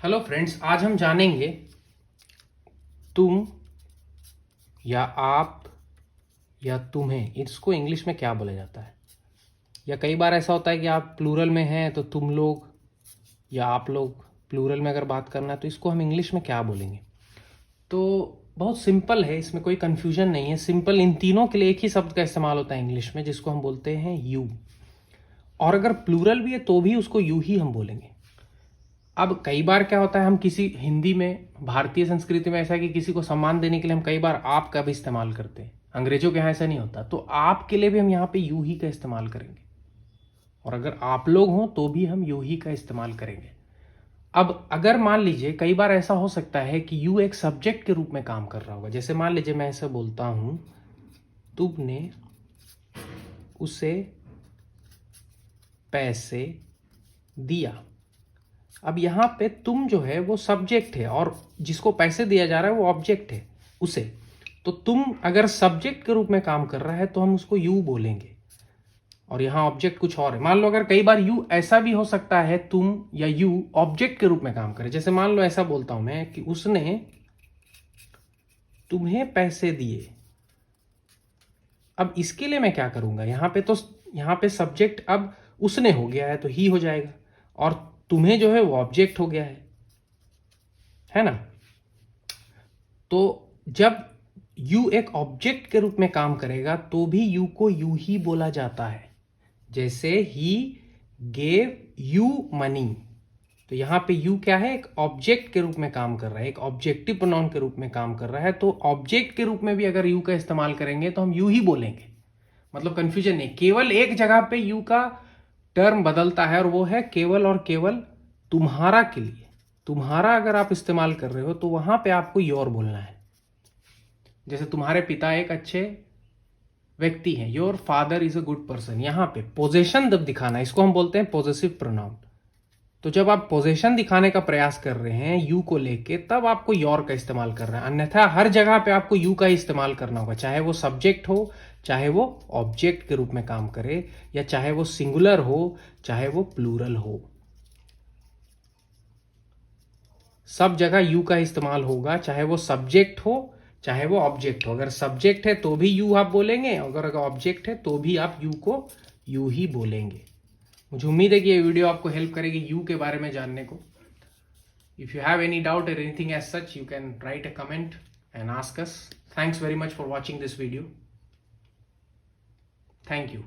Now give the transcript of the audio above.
Hello friends, आज हम जानेंगे तुम या आप या तुम्हें इसको इंग्लिश में क्या बोला जाता है। या कई बार ऐसा होता है कि आप प्लूरल में हैं तो तुम लोग या आप लोग, प्लूरल में अगर बात करना है तो इसको हम इंग्लिश में क्या बोलेंगे। तो बहुत सिंपल है, इसमें कोई कन्फ्यूजन नहीं है। सिंपल, इन तीनों के लिए एक ही शब्द का इस्तेमाल होता है इंग्लिश में, जिसको हम बोलते हैं यू। और अगर प्लूरल भी है तो भी उसको यू ही हम बोलेंगे। अब कई बार क्या होता है, हम किसी हिंदी में, भारतीय संस्कृति में ऐसा है कि किसी को सम्मान देने के लिए हम कई बार आप का भी इस्तेमाल करते हैं। अंग्रेजों के यहाँ ऐसा नहीं होता, तो आप के लिए भी हम यहाँ पे यू ही का इस्तेमाल करेंगे। और अगर आप लोग हों तो भी हम यू ही का इस्तेमाल करेंगे। अब अगर मान लीजिए कई बार ऐसा हो सकता है कि यू एक सब्जेक्ट के रूप में काम कर रहा होगा। जैसे मान लीजिए मैं ऐसे बोलता हूं, तुमने उसे पैसे दिया। अब यहाँ पे तुम जो है वो सब्जेक्ट है और जिसको पैसे दिया जा रहा है वो ऑब्जेक्ट है, उसे। तो तुम अगर सब्जेक्ट के रूप में काम कर रहा है तो हम उसको यू बोलेंगे, और यहाँ ऑब्जेक्ट कुछ और है। मान लो अगर कई बार यू ऐसा भी हो सकता है, तुम या यू ऑब्जेक्ट के रूप में काम करे। जैसे मान लो ऐसा बोलता हूं मैं कि उसने तुम्हें पैसे दिए। अब इसके लिए मैं क्या करूंगा, यहाँ पे सब्जेक्ट अब उसने हो गया है तो ही हो जाएगा, और तुम्हें जो है वो ऑब्जेक्ट हो गया है ना। तो जब यू एक ऑब्जेक्ट के रूप में काम करेगा तो भी यू को यू ही बोला जाता है। जैसे ही गेव यू मनी, तो यहां पे यू क्या है, एक ऑब्जेक्ट के रूप में काम कर रहा है, एक ऑब्जेक्टिव प्रोनाउन के रूप में काम कर रहा है। तो ऑब्जेक्ट के रूप में भी अगर यू का इस्तेमाल करेंगे तो हम यू ही बोलेंगे। मतलब कंफ्यूजन नहीं, केवल एक जगह पे यू का टर्म बदलता है और वो है केवल और केवल तुम्हारा के लिए। तुम्हारा अगर आप इस्तेमाल कर रहे हो तो वहां पे आपको योर बोलना है। जैसे तुम्हारे पिता एक अच्छे व्यक्ति हैं, your father is a good person. यहां पे पोजेशन जब दिखाना, इसको हम बोलते हैं पॉजेसिव प्रोनाउन। तो जब आप पोजेशन दिखाने का प्रयास कर रहे हैं यू को लेके, तब आपको योर का इस्तेमाल कर रहे हैं। अन्यथा हर जगह पे आपको यू का ही इस्तेमाल करना होगा, चाहे वो सब्जेक्ट हो, चाहे वो ऑब्जेक्ट के रूप में काम करे, या चाहे वो सिंगुलर हो, चाहे वो प्लूरल हो। सब जगह यू का इस्तेमाल होगा, चाहे वो सब्जेक्ट हो चाहे वो ऑब्जेक्ट हो। अगर सब्जेक्ट है तो भी यू आप बोलेंगे, अगर ऑब्जेक्ट है तो भी आप यू को यू ही बोलेंगे। मुझे उम्मीद है कि ये वीडियो आपको हेल्प करेगी यू के बारे में जानने को। If you have any doubt और anything as such, you can write a comment and ask us. Thanks very much for watching this video. Thank you.